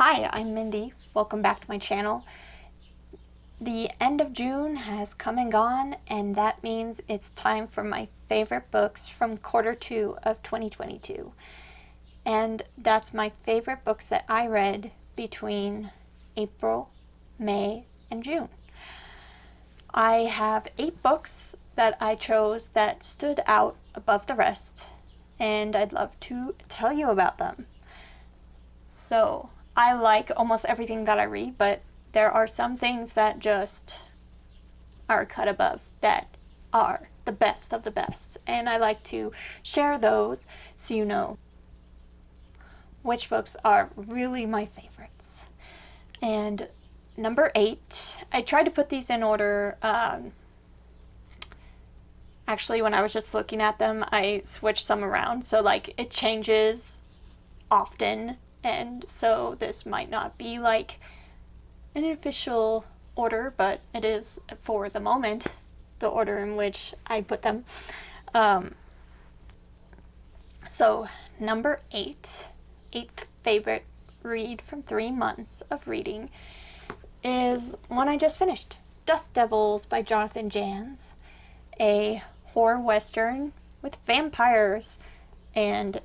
Hi, I'm Mindy. Welcome back to my channel. The end of June has come and gone, and that means it's time for my favorite books from quarter two of 2022. And that's my favorite books that I read between April, May, and June. I have 8 books that I chose that stood out above the rest, and I'd love to tell you about them. So, I like almost everything that I read, but there are some things that just are cut above that are the best of the best. And I like to share those so you know which books are really my favorites. And number 8, I tried to put these in order. Actually, when I was just looking at them, I switched some around. So, like, it changes often. And so this might not be like an official order, but it is for the moment the order in which I put them. So number 8, 8th favorite read from 3 months of reading, is one I just finished. Dust Devils by Jonathan Janz, a horror western with vampires, and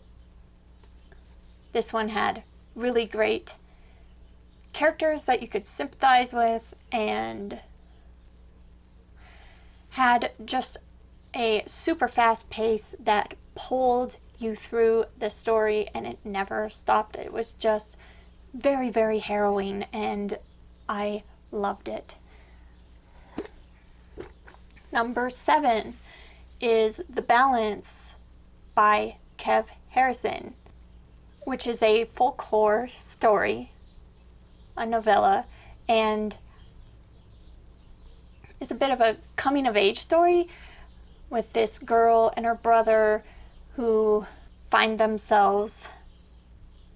this one had really great characters that you could sympathize with, and had just a super fast pace that pulled you through the story, and it never stopped. It was just very, very harrowing, and I loved it. Number 7 is The Balance by Kev Harrison, which is a folklore story, a novella, and it's a bit of a coming-of-age story with this girl and her brother who find themselves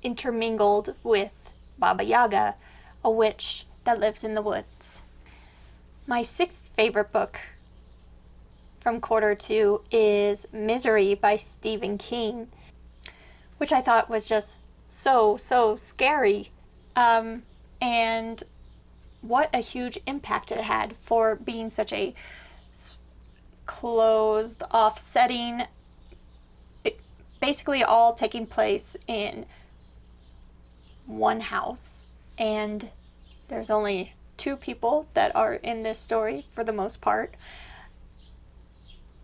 intermingled with Baba Yaga, a witch that lives in the woods. My 6th favorite book from quarter 2 is Misery by Stephen King, which I thought was just so scary. And what a huge impact it had for being such a closed off setting, basically all taking place in one house, and there's only 2 people that are in this story for the most part,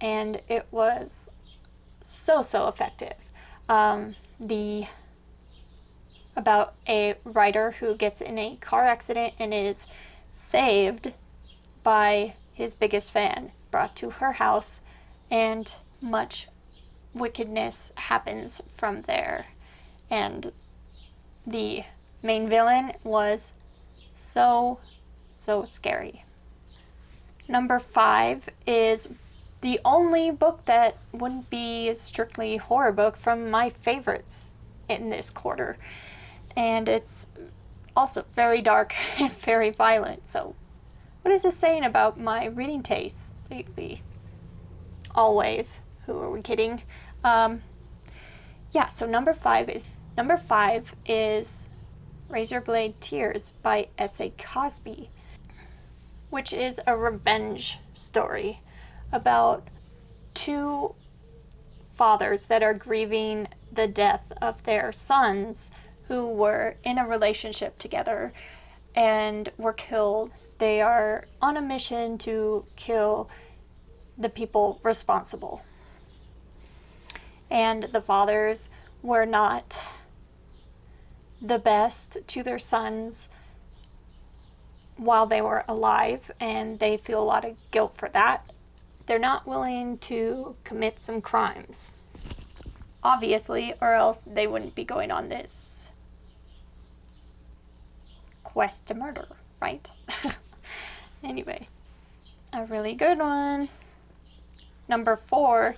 and it was so effective. About a writer who gets in a car accident and is saved by his biggest fan, brought to her house, and much wickedness happens from there. And the main villain was so scary. Number 5 is the only book that wouldn't be a strictly horror book from my favorites in this quarter. And it's also very dark and very violent. So what is this saying about my reading taste lately? Always. Who are we kidding? Yeah, so number 5 is Razorblade Tears by S.A. Cosby, which is a revenge story about 2 fathers that are grieving the death of their sons who were in a relationship together and were killed. They are on a mission to kill the people responsible. And the fathers were not the best to their sons while they were alive, and they feel a lot of guilt for that. They're not willing to commit some crimes, obviously, or else they wouldn't be going on this quest to murder, right? Anyway, a really good one. Number 4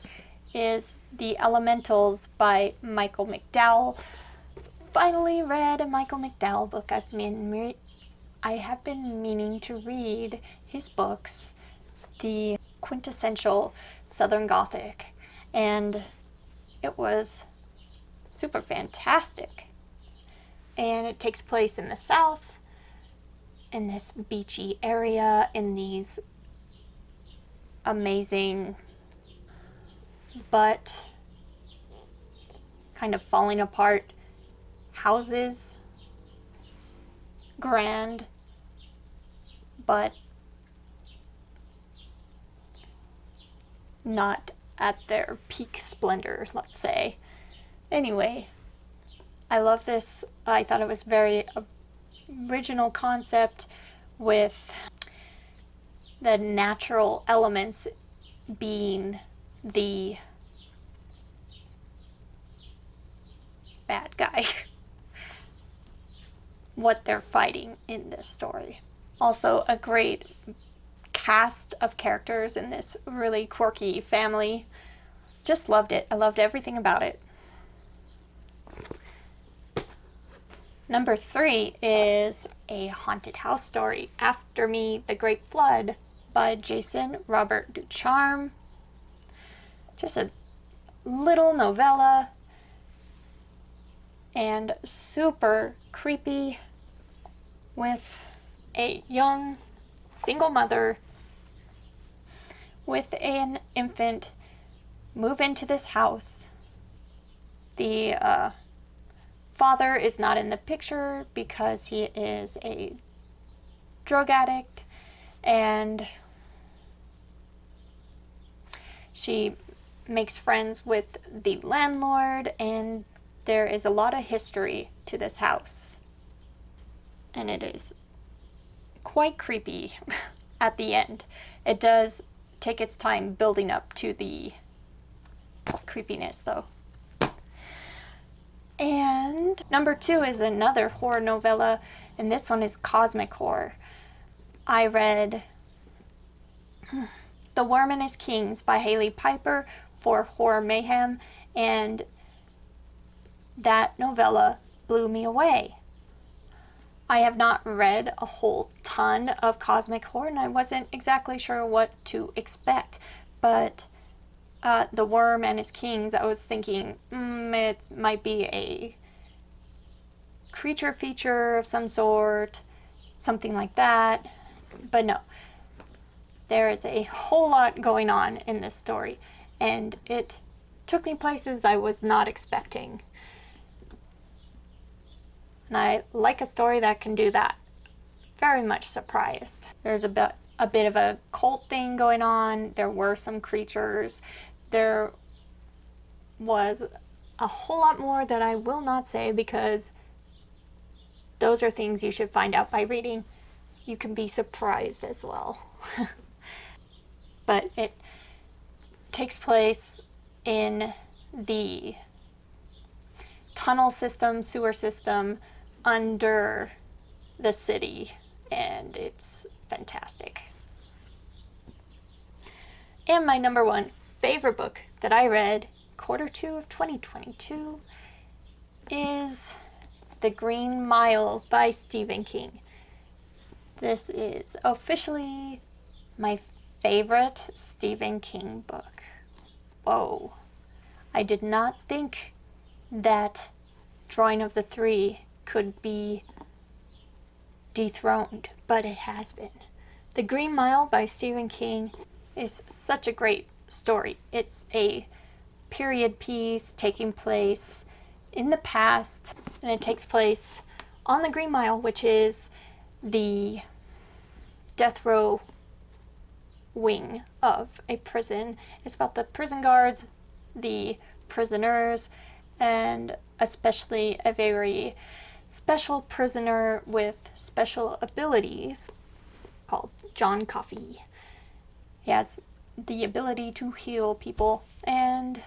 is The Elementals by Michael McDowell. Finally read a Michael McDowell book. I have been meaning to read his books, the quintessential Southern Gothic, and it was super fantastic. and it takes place in the South, in this beachy area, in these amazing but kind of falling apart houses. Grand, but not at their peak splendor, let's say. Anyway, I love this. I thought it was very original concept with the natural elements being the bad guy. What they're fighting in this story. Also, a great cast of characters in this really quirky family. Just loved it. I loved everything about it. Number 3 is A Haunted House Story, After Me, The Great Flood by Jason Robert Ducharme. Just a little novella and super creepy, with a young single mother with an infant move into this house. The father is not in the picture because he is a drug addict, and she makes friends with the landlord, and there is a lot of history to this house. And it is quite creepy at the end. It does take its time building up to the creepiness, though. And number 2 is another horror novella, and this one is cosmic horror. I read The Worm and His Kings by Hailey Piper for Horror Mayhem, and that novella blew me away. I have not read a whole ton of cosmic horror, and I wasn't exactly sure what to expect, but The Worm and His Kings, I was thinking, it might be a creature feature of some sort, something like that, but no. There is a whole lot going on in this story, and it took me places I was not expecting. And I like a story that can do that. Very much surprised. There's a bit of a cult thing going on. There were some creatures. There was a whole lot more that I will not say, because those are things you should find out by reading. You can be surprised as well. But it takes place in the tunnel system, sewer system under the city, and it's fantastic. And my number 1 favorite book that I read Q2 of 2022 is The Green Mile by Stephen King. This is officially my favorite Stephen King book. Whoa. I did not think that Drawing of the Three could be dethroned, but it has been. The Green Mile by Stephen King is such a great story. It's a period piece taking place in the past, and it takes place on the Green Mile, which is the death row wing of a prison. It's about the prison guards, the prisoners, and especially a very special prisoner with special abilities called John Coffey. He has the ability to heal people, and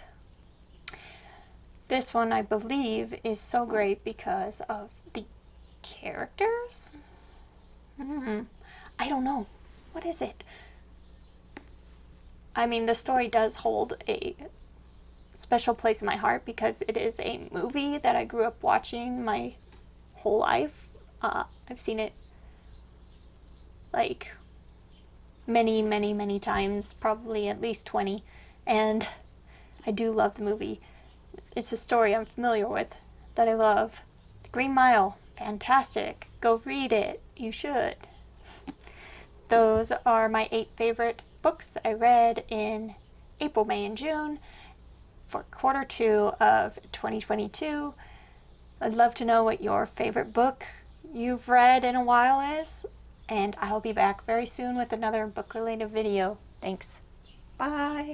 this one, I believe, is so great because of the characters? I don't know. What is it? I mean, the story does hold a special place in my heart because it is a movie that I grew up watching my whole life. I've seen it like many times, probably at least 20, and I do love the movie. It's a story I'm familiar with, that I love. Green Mile, fantastic. Go read it. You should. Those are my 8 favorite books I read in April, May, and June for quarter 2 of 2022. I'd love to know what your favorite book you've read in a while is, and I'll be back very soon with another book-related video. Thanks. Bye.